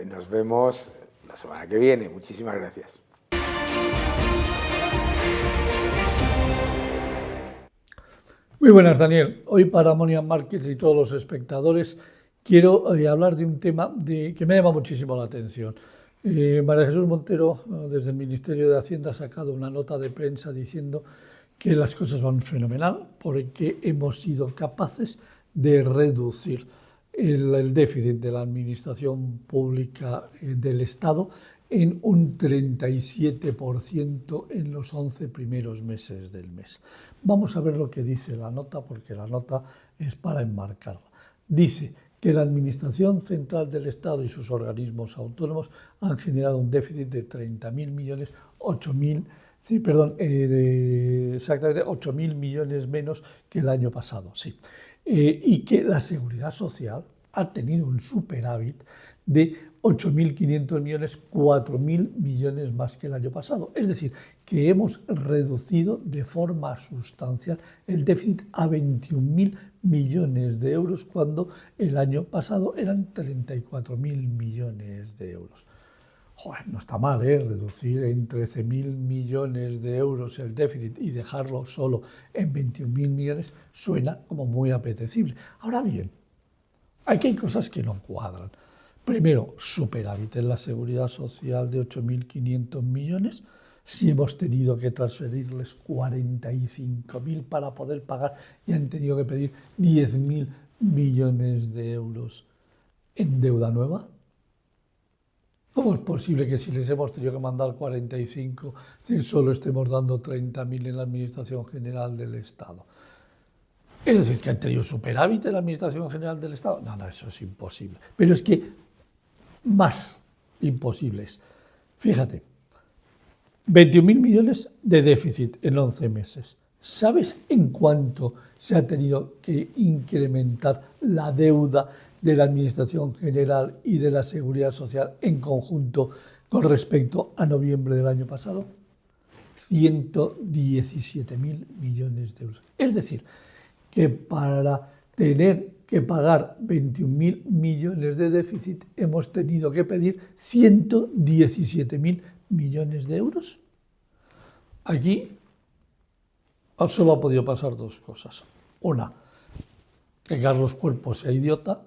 nos vemos la semana que viene. Muchísimas gracias. Muy buenas, Daniel. Hoy para Monian Markets y todos los espectadores quiero hablar de un tema que me llama muchísimo la atención. María Jesús Montero, desde el Ministerio de Hacienda, ha sacado una nota de prensa diciendo que las cosas van fenomenal porque hemos sido capaces de reducir el déficit de la administración pública del Estado en un 37% en los 11 primeros meses del mes. Vamos a ver lo que dice la nota, porque la nota es para enmarcarla. Dice que la Administración Central del Estado y sus organismos autónomos han generado un déficit de 30.000 millones, 8.000 millones menos que el año pasado, sí. Y que la Seguridad Social ha tenido un superávit de 8.500 millones, 4.000 millones más que el año pasado. Es decir, que hemos reducido de forma sustancial el déficit a 21.000 millones de euros, cuando el año pasado eran 34.000 millones de euros. Joder, no está mal, reducir en 13.000 millones de euros el déficit y dejarlo solo en 21.000 millones suena como muy apetecible. Ahora bien, aquí hay cosas que no cuadran. Primero, superávit en la Seguridad Social de 8.500 millones, si hemos tenido que transferirles 45.000 para poder pagar y han tenido que pedir 10.000 millones de euros en deuda nueva? ¿Cómo es posible que si les hemos tenido que mandar 45, si solo estemos dando 30.000 en la Administración General del Estado? Es decir, que han tenido superávit en la Administración General del Estado. No, eso es imposible. Pero es que más imposible es, fíjate, 21.000 millones de déficit en 11 meses. ¿Sabes en cuánto se ha tenido que incrementar la deuda de la Administración General y de la Seguridad Social en conjunto con respecto a noviembre del año pasado? 117.000 millones de euros. Es decir, que para tener que pagar 21.000 millones de déficit hemos tenido que pedir 117.000 millones de euros. Aquí solo ha podido pasar dos cosas. Una, que Carlos Cuerpo sea idiota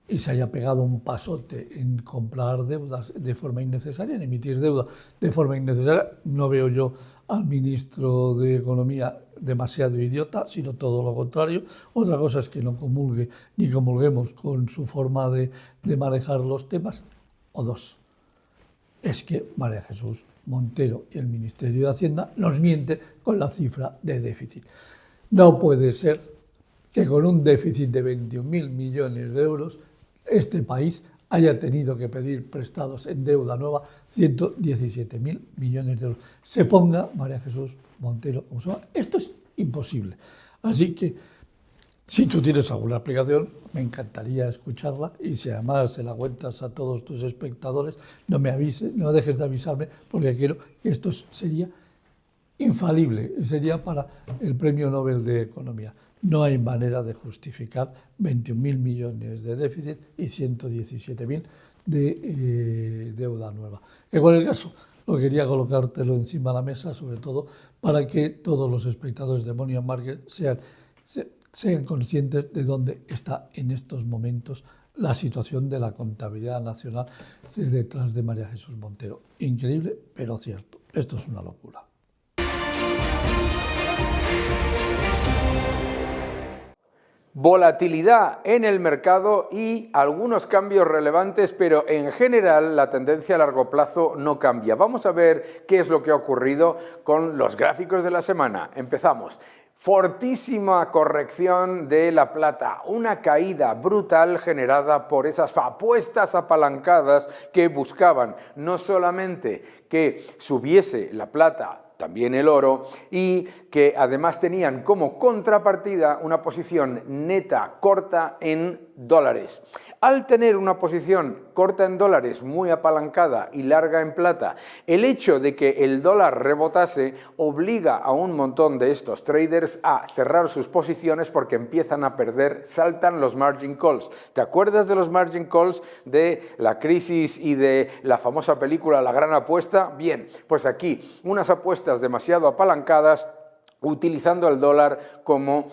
y se haya pegado un pasote en comprar deudas de forma innecesaria, en emitir deuda de forma innecesaria. No veo yo al ministro de Economía demasiado idiota, sino todo lo contrario. Otra cosa es que no comulgue ni comulguemos con su forma de manejar los temas. O dos, es que María Jesús Montero y el Ministerio de Hacienda nos miente con la cifra de déficit. No puede ser que con un déficit de 21.000 millones de euros este país haya tenido que pedir prestados en deuda nueva 117.000 millones de euros. Se ponga María Jesús Montero como se llama. Esto es imposible. Así que, si tú tienes alguna explicación, me encantaría escucharla, y si además se la cuentas a todos tus espectadores, no me avises, no dejes de avisarme, porque quiero que esto sería infalible, sería para el Premio Nobel de Economía. No hay manera de justificar 21.000 millones de déficit y 117.000 de deuda nueva. En cualquier caso, lo quería colocártelo encima de la mesa, sobre todo para que todos los espectadores de Money and Market sean conscientes de dónde está en estos momentos la situación de la contabilidad nacional detrás de María Jesús Montero. Increíble, pero cierto. Esto es una locura. Volatilidad en el mercado y algunos cambios relevantes, pero en general la tendencia a largo plazo no cambia. Vamos a ver qué es lo que ha ocurrido con los gráficos de la semana. Empezamos. Fortísima corrección de la plata, una caída brutal generada por esas apuestas apalancadas que buscaban no solamente que subiese la plata, también el oro, y que además tenían como contrapartida una posición neta corta en dólares. Al tener una posición corta en dólares, muy apalancada y larga en plata, el hecho de que el dólar rebotase obliga a un montón de estos traders a cerrar sus posiciones porque empiezan a perder, saltan los margin calls. ¿Te acuerdas de los margin calls de la crisis y de la famosa película La Gran Apuesta? Bien, pues aquí unas apuestas demasiado apalancadas utilizando el dólar como,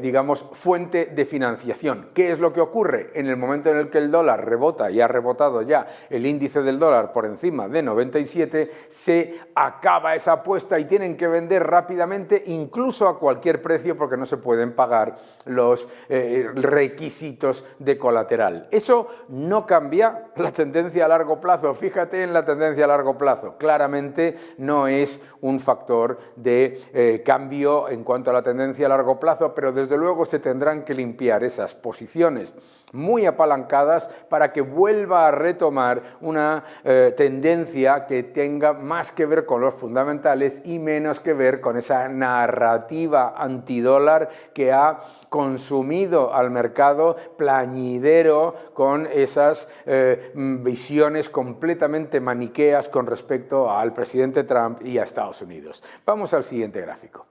digamos, fuente de financiación. ¿Qué es lo que ocurre? En el momento en el que el dólar rebota, y ha rebotado ya el índice del dólar por encima de 97, se acaba esa apuesta y tienen que vender rápidamente, incluso a cualquier precio, porque no se pueden pagar los requisitos de colateral. Eso no cambia la tendencia a largo plazo. Fíjate en la tendencia a largo plazo. Claramente no es un factor de cambio en cuanto a la tendencia a largo plazo, pero desde luego se tendrán que limpiar esas posiciones muy apalancadas para que vuelva a retomar una tendencia que tenga más que ver con los fundamentales y menos que ver con esa narrativa antidólar que ha consumido al mercado plañidero con esas visiones completamente maniqueas con respecto al presidente Trump y a Estados Unidos. Vamos al siguiente gráfico.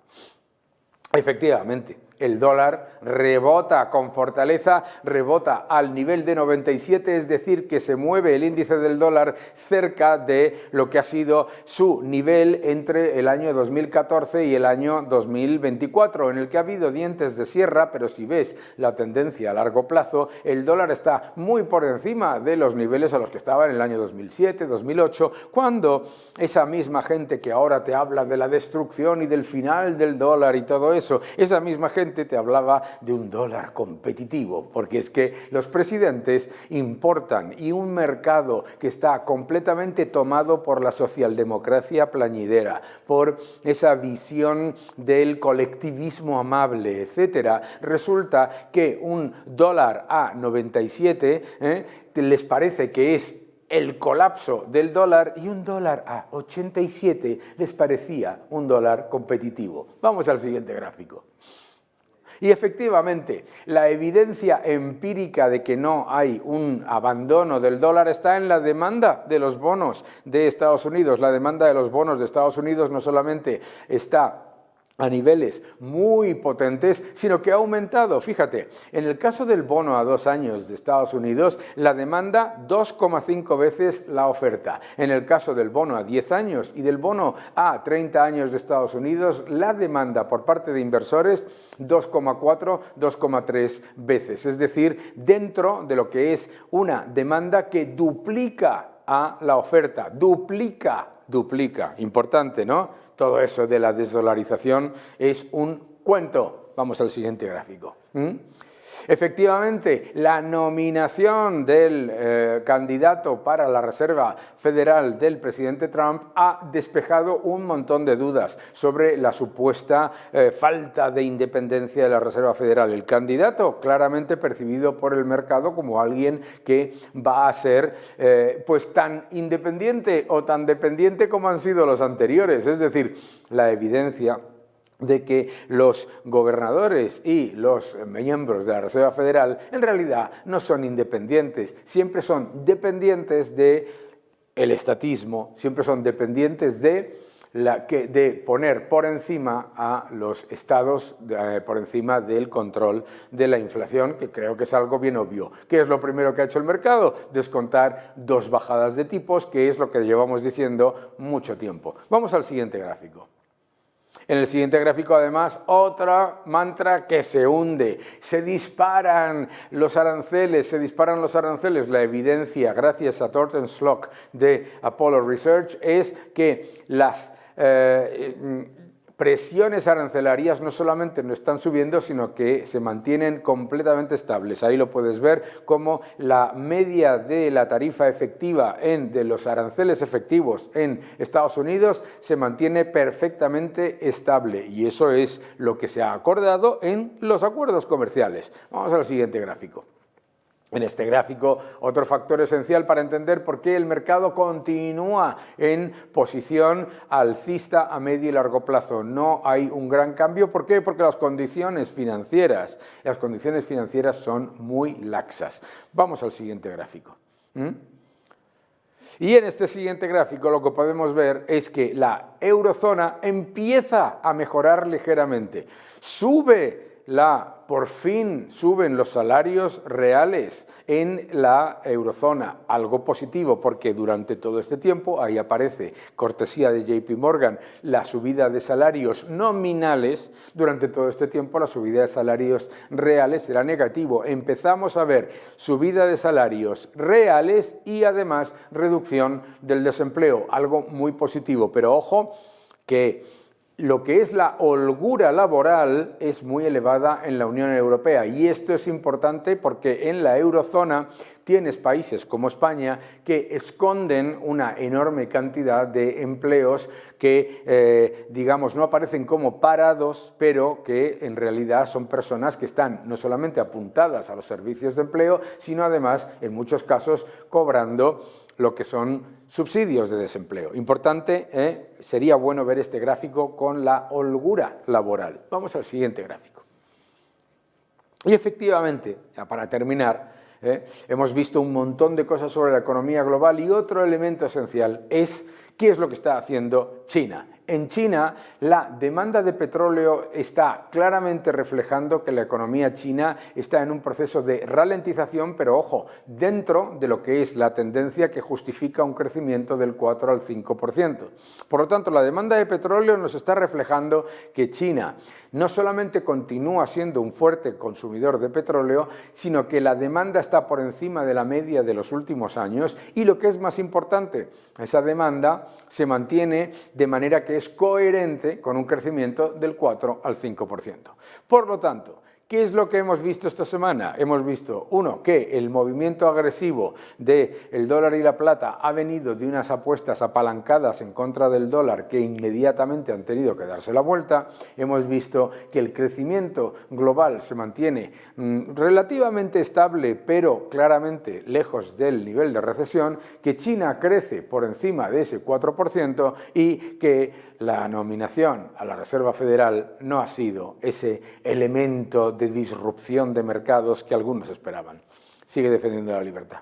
Efectivamente, el dólar rebota con fortaleza, rebota al nivel de 97, es decir, que se mueve el índice del dólar cerca de lo que ha sido su nivel entre el año 2014 y el año 2024, en el que ha habido dientes de sierra, pero si ves la tendencia a largo plazo, el dólar está muy por encima de los niveles a los que estaba en el año 2007, 2008, cuando esa misma gente que ahora te habla de la destrucción y del final del dólar y todo eso, esa misma gente te hablaba de un dólar competitivo, porque es que los presidentes importan y un mercado que está completamente tomado por la socialdemocracia plañidera, por esa visión del colectivismo amable, etcétera, resulta que un dólar a 97 les parece que es el colapso del dólar y un dólar a 87 les parecía un dólar competitivo. Vamos al siguiente gráfico. Y efectivamente, la evidencia empírica de que no hay un abandono del dólar está en la demanda de los bonos de Estados Unidos. La demanda de los bonos de Estados Unidos no solamente está a niveles muy potentes, sino que ha aumentado. Fíjate, en el caso del bono a 2 años de Estados Unidos, la demanda 2,5 veces la oferta. En el caso del bono a 10 años y del bono a 30 años de Estados Unidos, la demanda por parte de inversores 2,4, 2,3 veces. Es decir, dentro de lo que es una demanda que duplica a la oferta, duplica, importante, ¿no? Todo eso de la desdolarización es un cuento. Vamos al siguiente gráfico. Efectivamente, la nominación del candidato para la Reserva Federal del presidente Trump ha despejado un montón de dudas sobre la supuesta falta de independencia de la Reserva Federal. El candidato claramente percibido por el mercado como alguien que va a ser pues tan independiente o tan dependiente como han sido los anteriores. Es decir, la evidencia de que los gobernadores y los miembros de la Reserva Federal en realidad no son independientes, siempre son dependientes del estatismo, siempre son dependientes de poner por encima a los estados, por encima del control de la inflación, que creo que es algo bien obvio. ¿Qué es lo primero que ha hecho el mercado? Descontar 2 bajadas de tipos, que es lo que llevamos diciendo mucho tiempo. Vamos al siguiente gráfico. En el siguiente gráfico, además, otra mantra que se hunde. Se disparan los aranceles. La evidencia, gracias a Thornton Slock de Apollo Research, es que las presiones arancelarias no solamente no están subiendo, sino que se mantienen completamente estables. Ahí lo puedes ver como la media de la tarifa efectiva de los aranceles efectivos en Estados Unidos se mantiene perfectamente estable, y eso es lo que se ha acordado en los acuerdos comerciales. Vamos al siguiente gráfico. En este gráfico, otro factor esencial para entender por qué el mercado continúa en posición alcista a medio y largo plazo. No hay un gran cambio. ¿Por qué? Porque las condiciones financieras son muy laxas. Vamos al siguiente gráfico. Y en este siguiente gráfico lo que podemos ver es que la eurozona empieza a mejorar ligeramente. Por fin suben los salarios reales en la eurozona, algo positivo porque durante todo este tiempo, ahí aparece, cortesía de JP Morgan, la subida de salarios nominales, durante todo este tiempo la subida de salarios reales era negativo. Empezamos a ver subida de salarios reales y además reducción del desempleo, algo muy positivo, pero ojo que lo que es la holgura laboral es muy elevada en la Unión Europea, y esto es importante porque en la eurozona tienes países como España que esconden una enorme cantidad de empleos que, digamos, no aparecen como parados, pero que en realidad son personas que están no solamente apuntadas a los servicios de empleo, sino además, en muchos casos, cobrando lo que son subsidios de desempleo. Importante, sería bueno ver este gráfico con la holgura laboral. Vamos al siguiente gráfico. Y efectivamente, ya para terminar, hemos visto un montón de cosas sobre la economía global, y otro elemento esencial es ¿Qué es lo que está haciendo China? En China, la demanda de petróleo está claramente reflejando que la economía china está en un proceso de ralentización, pero ojo, dentro de lo que es la tendencia que justifica un crecimiento del 4 al 5%. Por lo tanto, la demanda de petróleo nos está reflejando que China no solamente continúa siendo un fuerte consumidor de petróleo, sino que la demanda está por encima de la media de los últimos años y, lo que es más importante, esa demanda se mantiene de manera que es coherente con un crecimiento del 4 al 5%. Por lo tanto, ¿qué es lo que hemos visto esta semana? Hemos visto, uno, que el movimiento agresivo del dólar y la plata ha venido de unas apuestas apalancadas en contra del dólar que inmediatamente han tenido que darse la vuelta. Hemos visto que el crecimiento global se mantiene relativamente estable, pero claramente lejos del nivel de recesión, que China crece por encima de ese 4% y que la nominación a la Reserva Federal no ha sido ese elemento de disrupción de mercados que algunos esperaban. Sigue defendiendo la libertad.